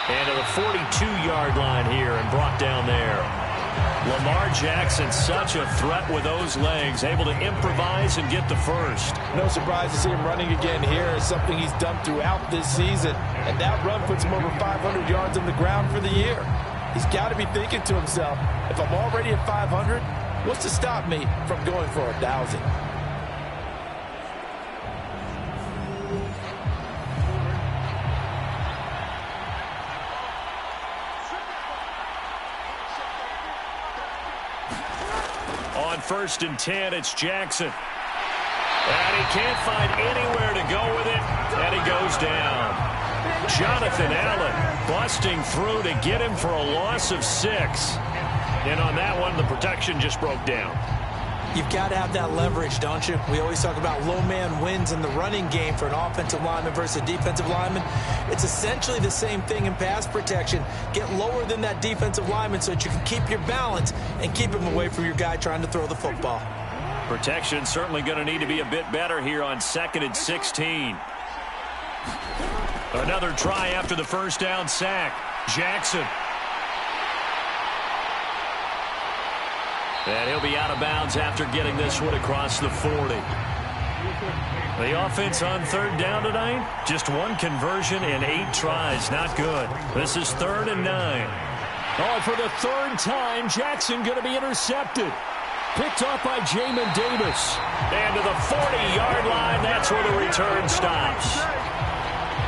Speaker 2: And to the 42-yard line here and brought down there. Lamar Jackson, such a threat with those legs, able to improvise and get the first.
Speaker 3: No surprise to see him running again here. It's something he's done throughout this season. And that run puts him over 500 yards on the ground for the year. He's got to be thinking to himself, if I'm already at 500, what's to stop me from going for 1,000?
Speaker 2: On 1st and 10, it's Jackson. And he can't find anywhere to go with it, and he goes down. Jonathan Allen busting through to get him for a loss of 6. And on that one, the protection just broke down.
Speaker 3: You've got to have that leverage, don't you? We always talk about low man wins in the running game for an offensive lineman versus a defensive lineman. It's essentially the same thing in pass protection. Get lower than that defensive lineman so that you can keep your balance and keep him away from your guy trying to throw the football.
Speaker 2: Protection certainly going to need to be a bit better here on 2nd and 16. Another try after the 1st down sack. Jackson. And he'll be out of bounds after getting this one across the 40. The offense on 3rd down tonight, just 1 conversion and 8 tries. Not good. This is 3rd and 9.
Speaker 6: Oh, for the 3rd time, Jackson going to be intercepted. Picked off by Jamin Davis.
Speaker 2: And to the 40-yard line, that's where the return stops.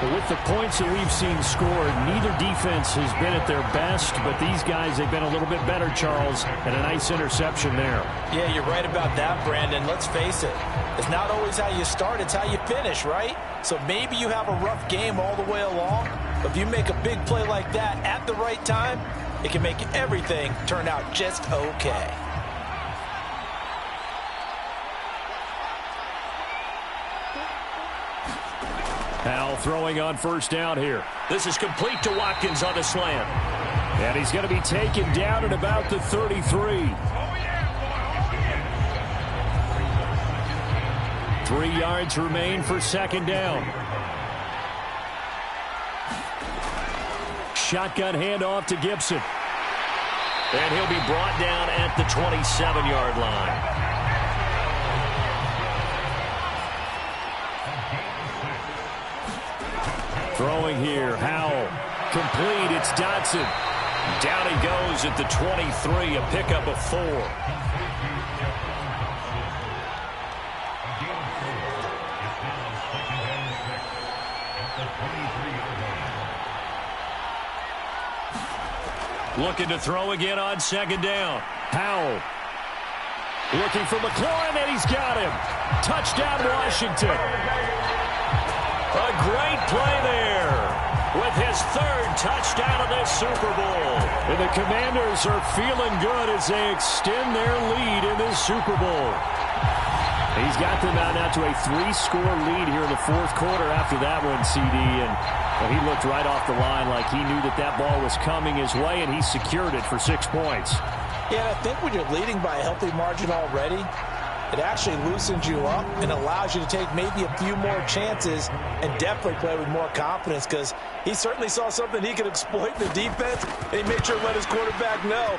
Speaker 6: With the points that we've seen scored, neither defense has been at their best, but these guys, they've been a little bit better, Charles, and a nice interception there.
Speaker 3: Yeah, you're right about that, Brandon. Let's face it. It's not always how you start, it's how you finish, right? So maybe you have a rough game all the way along, but if you make a big play like that at the right time, it can make everything turn out just okay.
Speaker 6: Powell throwing on 1st down here.
Speaker 2: This is complete to Watkins on the slant.
Speaker 6: And he's going to be taken down at about the 33. 3 yards remain for second down. Shotgun handoff to Gibson. And he'll be brought down at the 27-yard line. Throwing here, Howell. Complete, it's Dotson. Down he goes at the 23, a pickup of 4. Looking to throw again on second down. Howell. Looking for McLaurin, and he's got him. Touchdown, Washington. A great play there with his 3rd touchdown of this Super Bowl. And the Commanders are feeling good as they extend their lead in this Super Bowl. He's got them out now to a 3-score lead here in the 4th quarter after that one, CD. And he looked right off the line like he knew that ball was coming his way, and he secured it for 6 points.
Speaker 3: Yeah, I think when you're leading by a healthy margin already, it actually loosens you up and allows you to take maybe a few more chances and definitely play with more confidence, because he certainly saw something he could exploit in the defense, and he made sure to let his quarterback know,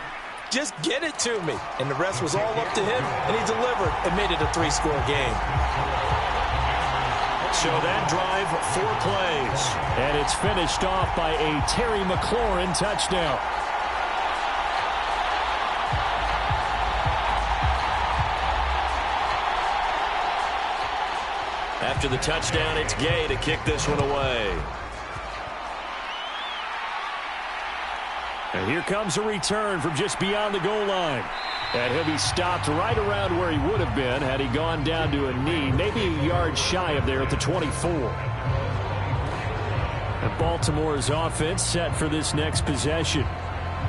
Speaker 3: just get it to me. And the rest was all up to him, and he delivered and made it a 3-score game.
Speaker 6: So that drive, 4 plays. And it's finished off by a Terry McLaurin touchdown. After the touchdown, it's Gay to kick this one away. And here comes a return from just beyond the goal line. And he'll be stopped right around where he would have been had he gone down to a knee, maybe a yard shy of there at the 24. And Baltimore's offense set for this next possession.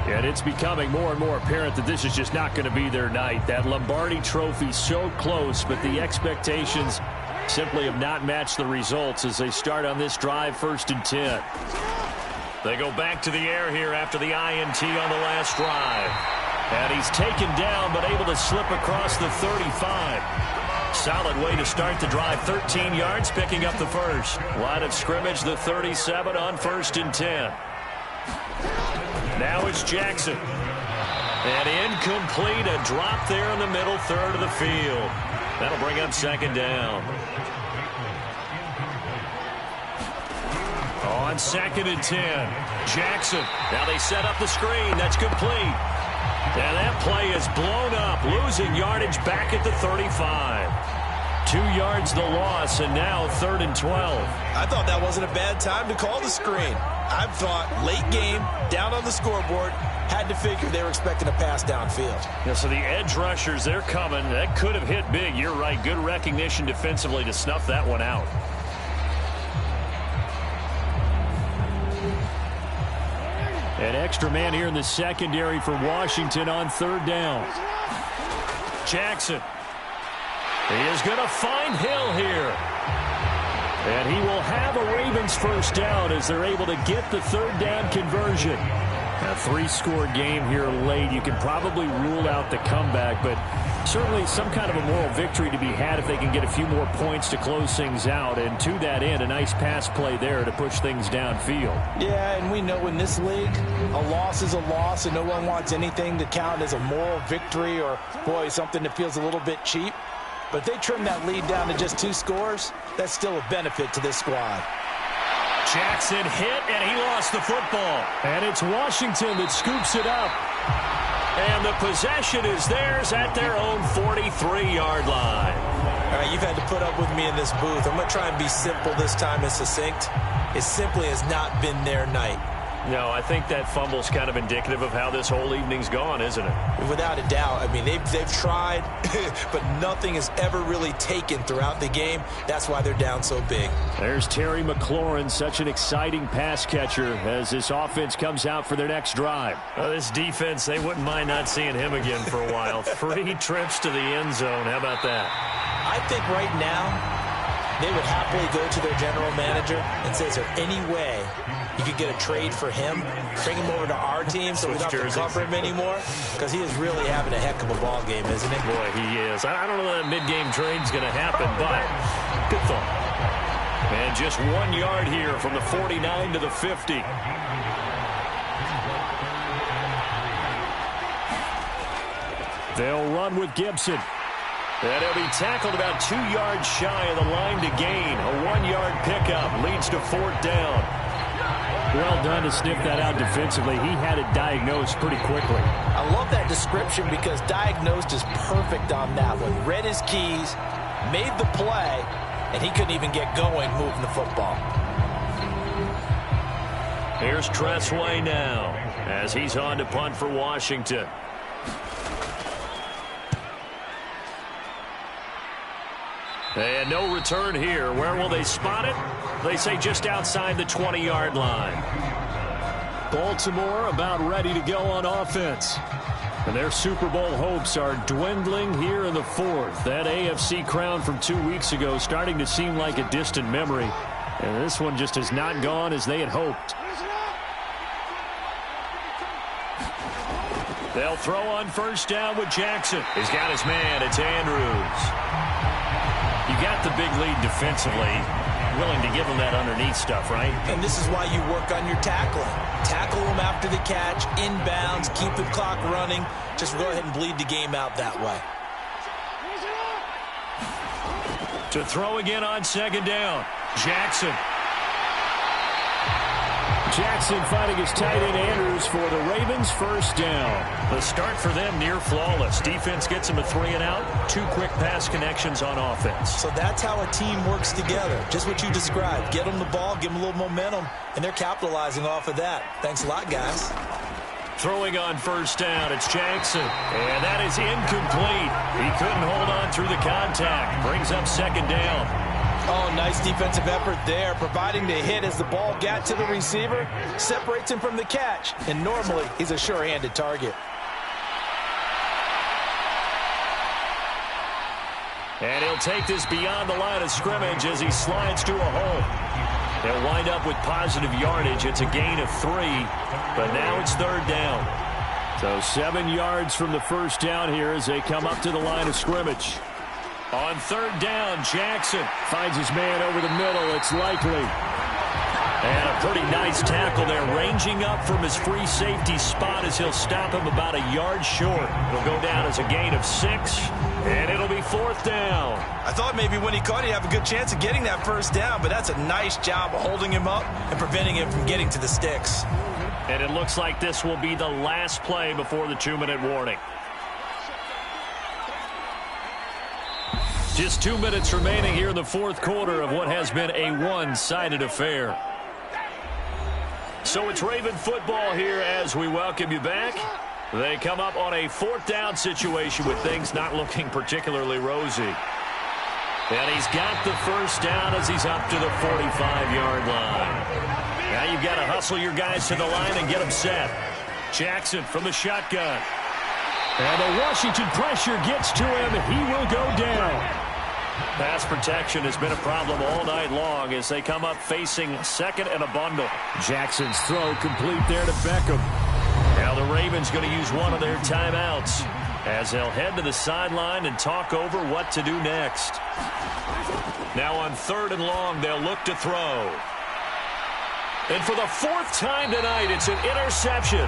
Speaker 6: And it's becoming more and more apparent that this is just not going to be their night. That Lombardi trophy so close, but the expectations simply have not matched the results as they start on this drive, 1st and 10. They go back to the air here after the INT on the last drive. And he's taken down but able to slip across the 35. Solid way to start the drive. 13 yards, picking up the first. Line of scrimmage, the 37 on 1st and 10. Now it's Jackson. And incomplete, a drop there in the middle third of the field. That'll bring up second down. On 2nd and 10, Jackson. Now they set up the screen. That's complete. And that play is blown up, losing yardage back at the 35. 2 yards the loss, and now 3rd and 12.
Speaker 4: I thought that wasn't a bad time to call the screen. I thought late game, down on the scoreboard, had to figure they were expecting a pass downfield.
Speaker 6: Yeah, so the edge rushers, they're coming. That could have hit big. You're right. Good recognition defensively to snuff that one out. An extra man here in the secondary for Washington on 3rd down. Jackson. He is going to find Hill here. And he will have a Ravens first down as they're able to get the 3rd down conversion. A 3-score game here late. You can probably rule out the comeback, but certainly some kind of a moral victory to be had if they can get a few more points to close things out. And to that end, a nice pass play there to push things downfield.
Speaker 3: Yeah, and we know in this league, a loss is a loss, and no one wants anything to count as a moral victory or, boy, something that feels a little bit cheap. But if they trim that lead down to just 2 scores, that's still a benefit to this squad.
Speaker 6: Jackson hit, and he lost the football. And it's Washington that scoops it up. And the possession is theirs at their own 43-yard line.
Speaker 4: All right, you've had to put up with me in this booth. I'm going to try and be simple this time and succinct. It simply has not been their night.
Speaker 6: No, I think that fumble's kind of indicative of how this whole evening's gone, isn't it?
Speaker 4: Without a doubt. I mean, they've tried, but nothing is ever really taken throughout the game. That's why they're down so big.
Speaker 6: There's Terry McLaurin, such an exciting pass catcher as this offense comes out for their next drive. This defense, they wouldn't mind not seeing him again for a while. 3 trips to the end zone. How about that?
Speaker 4: I think right now they would happily go to their general manager and say, is there any way you
Speaker 3: you could get a trade for him, bring him over to our team so we don't have to cover him anymore, because he is really having a heck of a ball game, isn't he?
Speaker 2: Boy, he is. I don't know that mid-game trade's going to happen, but good thought. And just 1 yard here from the 49 to the 50. They'll run with Gibson. And he'll be tackled about 2 yards shy of the line to gain. A 1 yard pickup leads to 4th down.
Speaker 6: Well done to sniff that out defensively. He had it diagnosed pretty quickly.
Speaker 3: I love that description because diagnosed is perfect on that one. Read his keys, made the play, and he couldn't even get going moving the football.
Speaker 2: Here's Tressway now as he's on to punt for Washington. And no return here. Where will they spot it? They say just outside the 20-yard line.
Speaker 6: Baltimore about ready to go on offense. And their Super Bowl hopes are dwindling here in the 4th. That AFC crown from 2 weeks ago starting to seem like a distant memory. And this one just has not gone as they had hoped. They'll throw on 1st down with Jackson.
Speaker 2: He's got his man. It's Andrews. You got the big lead defensively, willing to give them that underneath stuff, right?
Speaker 3: And this is why you work on your tackling. Tackle them after the catch, inbounds, keep the clock running. Just go ahead and bleed the game out that way.
Speaker 2: To throw again on 2nd down, Jackson.
Speaker 6: Jackson finding his tight end Andrews for the Ravens' 1st down.
Speaker 2: The start for them near flawless. Defense gets them a 3 and out. 2 quick pass connections on offense.
Speaker 3: So that's how a team works together. Just what you described. Get them the ball, give them a little momentum, and they're capitalizing off of that. Thanks a lot, guys.
Speaker 2: Throwing on 1st down, it's Jackson. And that is incomplete. He couldn't hold on through the contact. Brings up 2nd down.
Speaker 3: Oh, nice defensive effort there, providing the hit as the ball got to the receiver, separates him from the catch, and normally he's a sure-handed target.
Speaker 2: And he'll take this beyond the line of scrimmage as he slides to a hole. They'll wind up with positive yardage. It's a gain of 3, but now it's 3rd down.
Speaker 6: So 7 yards from the 1st down here as they come up to the line of scrimmage.
Speaker 2: On 3rd down, Jackson
Speaker 6: finds his man over the middle. It's Likely.
Speaker 2: And a pretty nice tackle there, ranging up from his free safety spot as he'll stop him about a yard short. It'll go down as a gain of 6, and it'll be 4th down.
Speaker 3: I thought maybe when he caught, he'd have a good chance of getting that 1st down, but that's a nice job of holding him up and preventing him from getting to the sticks.
Speaker 2: And it looks like this will be the last play before the 2-minute warning. Just 2 minutes remaining here in the 4th quarter of what has been a one-sided affair. So it's Raven football here as we welcome you back. They come up on a 4th down situation with things not looking particularly rosy. And he's got the 1st down as he's up to the 45-yard line. Now you've got to hustle your guys to the line and get them set. Jackson from the shotgun.
Speaker 6: And the Washington pressure gets to him. He will go down.
Speaker 2: Pass protection has been a problem all night long as they come up facing 2nd and a bundle.
Speaker 6: Jackson's throw complete there to Beckham.
Speaker 2: Now the Ravens going to use one of their timeouts as they'll head to the sideline and talk over what to do next. Now on 3rd and long, they'll look to throw. And for the 4th time tonight, it's an interception.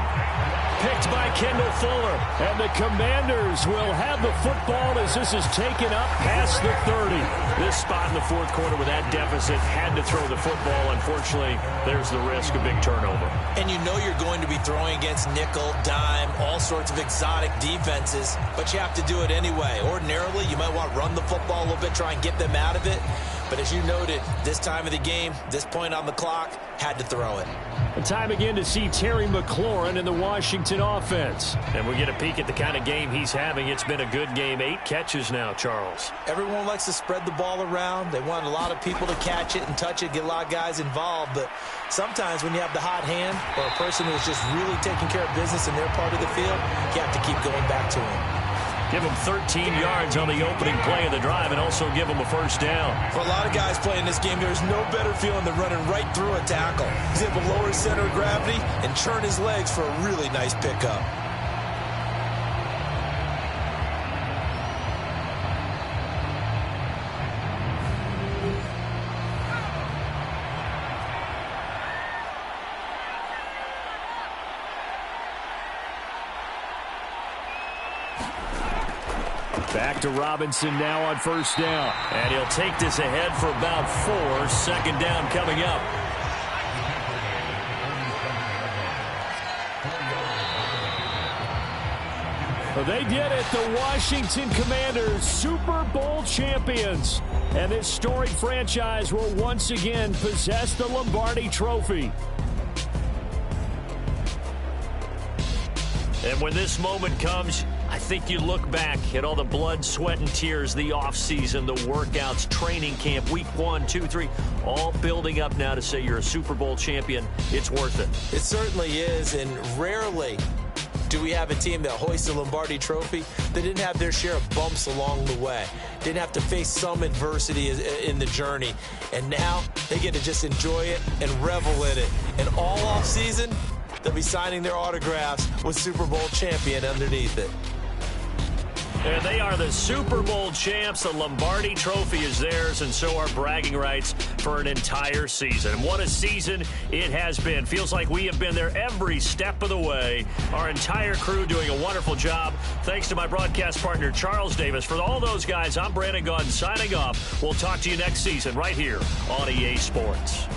Speaker 2: Picked by Kendall Fuller.
Speaker 6: And the Commanders will have the football as this is taken up past the 30.
Speaker 2: This spot in the 4th quarter with that deficit had to throw the football. Unfortunately, there's the risk of big turnover.
Speaker 3: And you know you're going to be throwing against nickel, dime, all sorts of exotic defenses, but you have to do it anyway. Ordinarily, you might want to run the football a little bit, try and get them out of it. But as you noted, this time of the game, this point on the clock, had to throw it.
Speaker 6: And time again to see Terry McLaurin in the Washington offense.
Speaker 2: And we get a peek at the kind of game he's having. It's been a good game. 8 catches now, Charles.
Speaker 3: Everyone likes to spread the ball around. They want a lot of people to catch it and touch it, get a lot of guys involved. But sometimes when you have the hot hand or a person who's just really taking care of business in their part of the field, you have to keep going back to him.
Speaker 2: Give them 13 yards on the opening play of the drive and also give them a first down.
Speaker 4: For a lot of guys playing this game, there's no better feeling than running right through a tackle. He's able to lower his center of gravity and churn his legs for a really nice pickup.
Speaker 6: Back to Robinson now on first down.
Speaker 2: And he'll take this ahead for about 4. Second down coming up.
Speaker 6: They did it. The Washington Commanders, Super Bowl champions. And this storied franchise will once again possess the Lombardi Trophy.
Speaker 2: And when this moment comes, I think you look back at all the blood, sweat, and tears, the offseason, the workouts, training camp, week 1, 2, 3, all building up now to say you're a Super Bowl champion. It's worth it.
Speaker 4: It certainly is, and rarely do we have a team that hoists a Lombardi Trophy that didn't have their share of bumps along the way, didn't have to face some adversity in the journey, and now they get to just enjoy it and revel in it. And all offseason, they'll be signing their autographs with Super Bowl champion underneath it.
Speaker 2: And they are the Super Bowl champs. The Lombardi Trophy is theirs, and so are bragging rights for an entire season. What a season it has been. Feels like we have been there every step of the way. Our entire crew doing a wonderful job. Thanks to my broadcast partner, Charles Davis. For all those guys, I'm Brandon Gaudin signing off. We'll talk to you next season right here on EA Sports.